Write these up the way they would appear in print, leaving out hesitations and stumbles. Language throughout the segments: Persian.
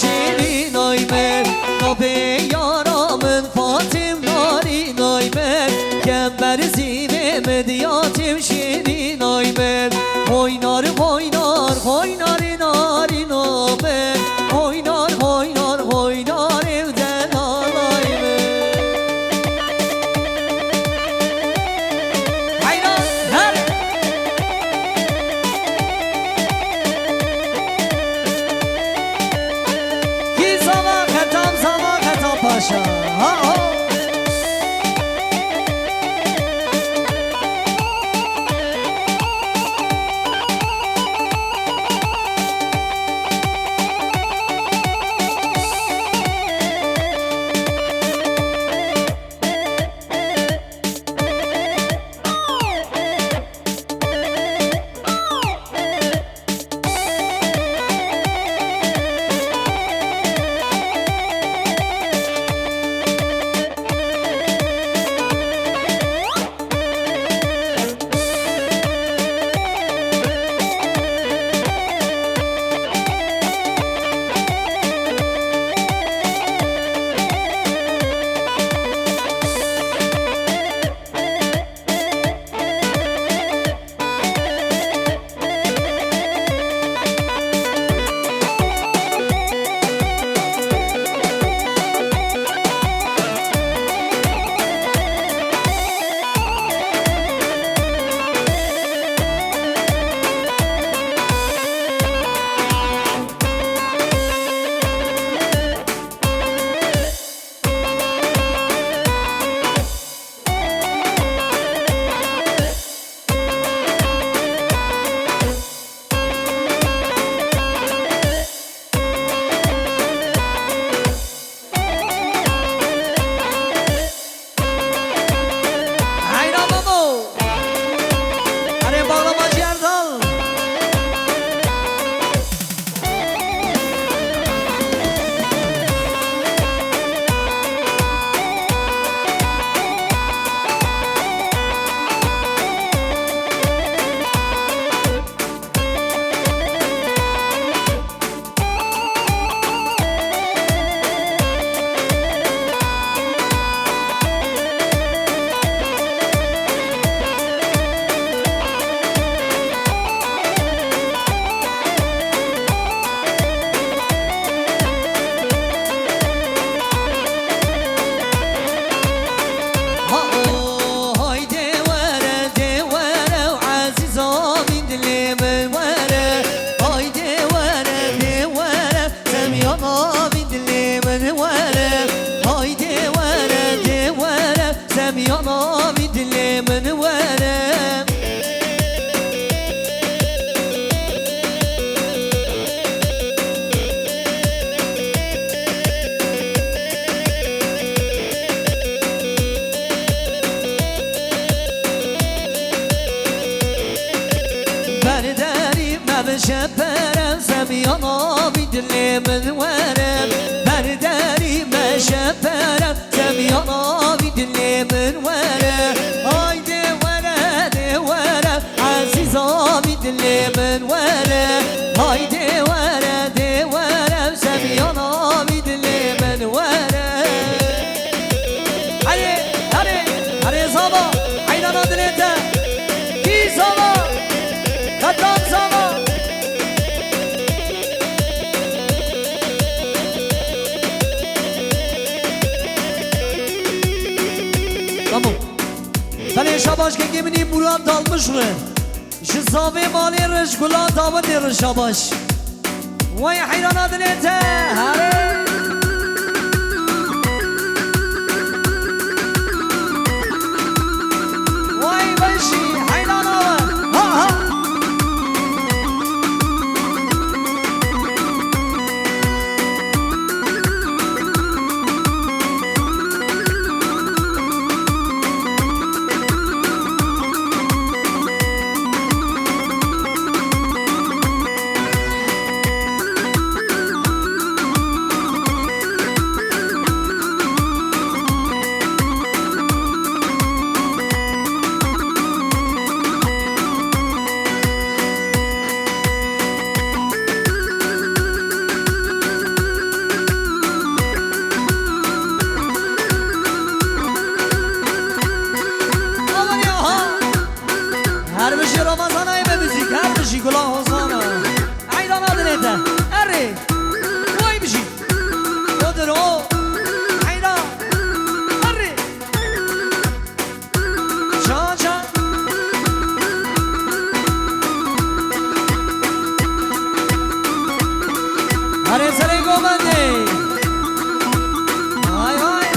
شیرین آی من نابه یارامن فاطم نارین آی من گمبر زیوه مدیاتم شیرین آی من هوینار هوینار هوینار نارین آمن هوینار هوینار هوینار دلال آی من هینار هر کی زمان خطام پاشا ها ها شپرم زمیانا بیدلی من ورم برداری من شپرم زمیانا بیدلی من ورم آی دیوره عزیزا بیدلی من ورم آی دیوره زمیانا بیدلی من ورم هره زابا عینانا دلیتا کی زابا قدام زابا بله شاباش که گمینی مراد دالمش رو شزاوی مالی رشگلا داوت رشاباش وای حیرانات نیته هره وای بشی حیرانات ها ها گوبندی های های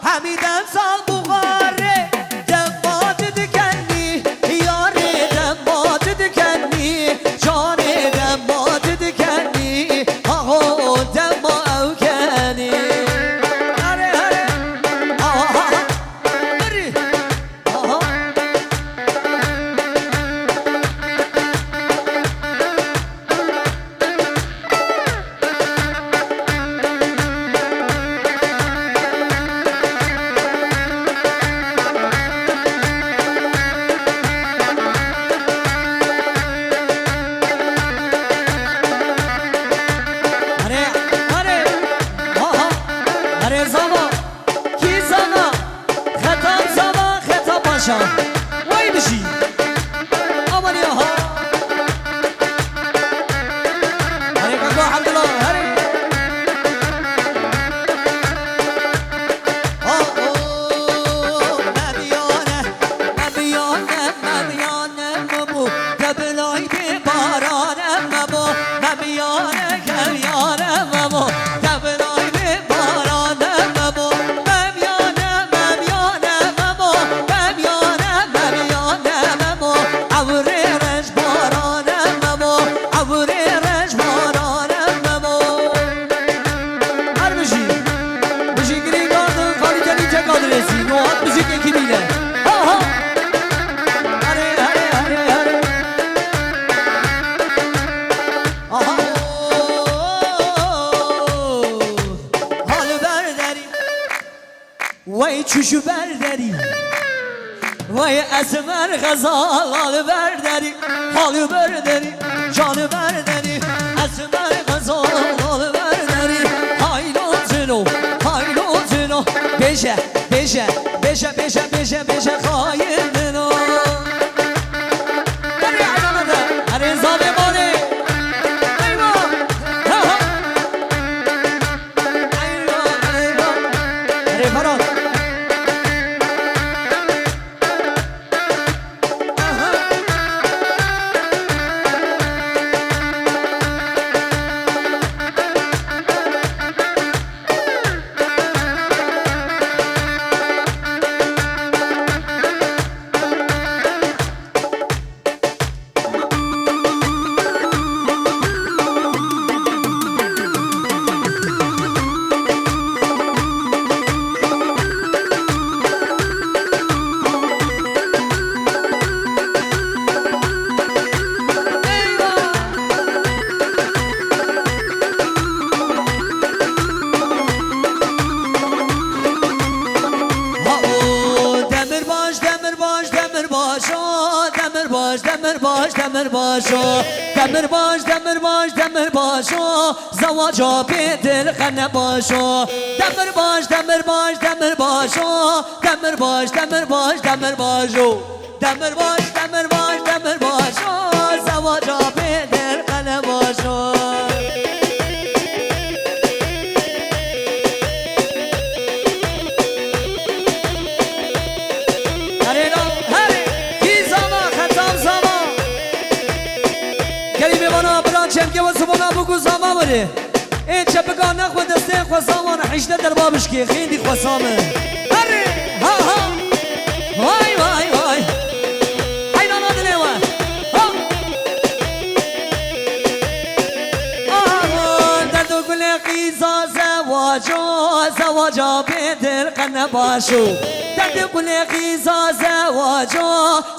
همیدن سال بخاره دمات دکنی یاری دمات دکنی جانی دمات دکنی آهو دما او کنی هره هره آها بری آها چشو برداری وای اسمر غزال حال برداری حال برداری جان برداری اسمر غزال حال برداری هایلوتنو هایلوتنو بشه بشه بشه بشه بشه بشه خایلنو بری عدمده هر زابه مانه ایوا ایوا ایوا هر فراد دمر باشو زواجا بیدل خنه باشو دمر باشو دمر باشو زواجا بیدل خنه باشو چم که واسه بنا بگو زمان بره این چه بگاه نخواه دسته خواه حشته در بابش که خیلی خواه سامه هره ها ها وای وای وای حیران آدنه وای در دو گل قیزا زواجا بیدل قنه باشو در دو گل قیزا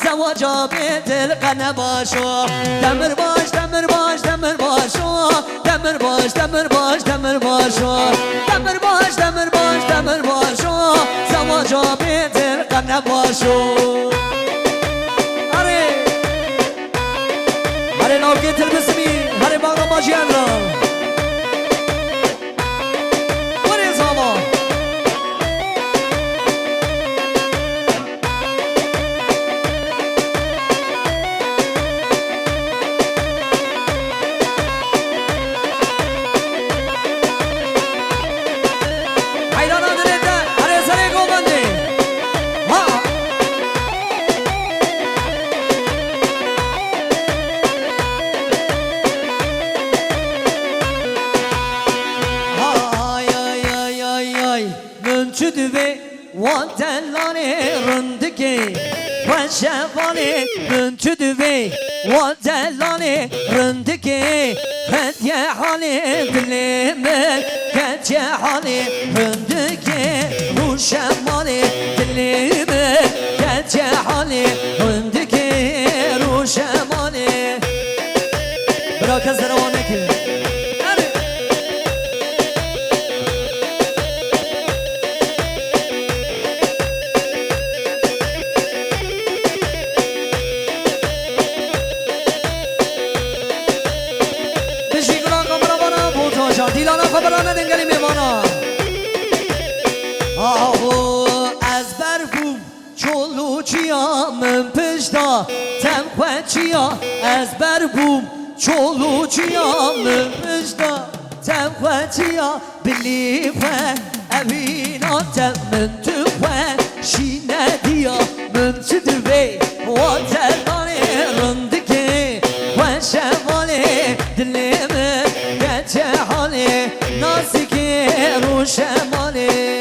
زواجا بیدل قنه باشو دمر باش دمر باش دمر باشو دمر باش دمر باش دمر باشو دمر باش دمر باش دمر باشو زواجا بیدل قنه باشو هره هره ناوگه تلبسمی هره باقا ماجی اندرام شفاني من تدبي ودلاني رندكي خد يا حالي دليمك خد يا حالي رندكي روشمالي دليمك خد يا حالي رندكي روشمالي براك الزروانك دیلانا خبرانه دنگلی میمانا آهو از برفوم چولو چیا من پشتا تمخوه چیا از برفوم چولو چیا من پشتا تمخوه چیا بلی خواه اوینا من تو خواه شینه دیا من چه دوی واترانه رندگی خواه شماله دلیمه گچه حاله نازکی رو شماله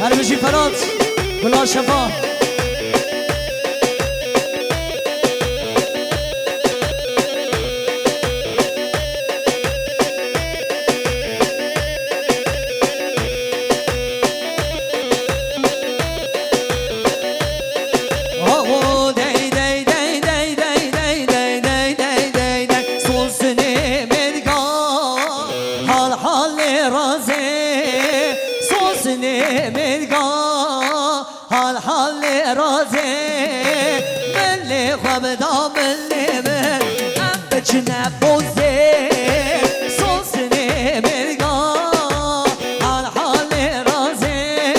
هر بشی فرات گلا شفا بچنه بوزه سوسنه مرگا حال حال رازه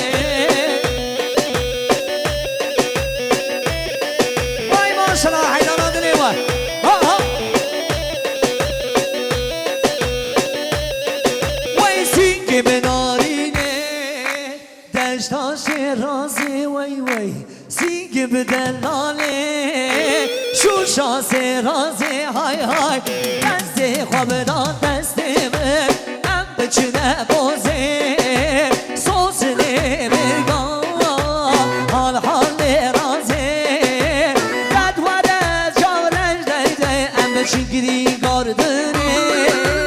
وای ماشالله حیدان دلی وای ها ها وای سینگ بنارینه دشتاش رازه وای وای سینگ بدلاله شوشا رازه های های دست خواب داد دست من ام بچنه بوزه سوسنه مرگا حال حال رازه دد و دد جاورش دیده ام بچنگری گاردنه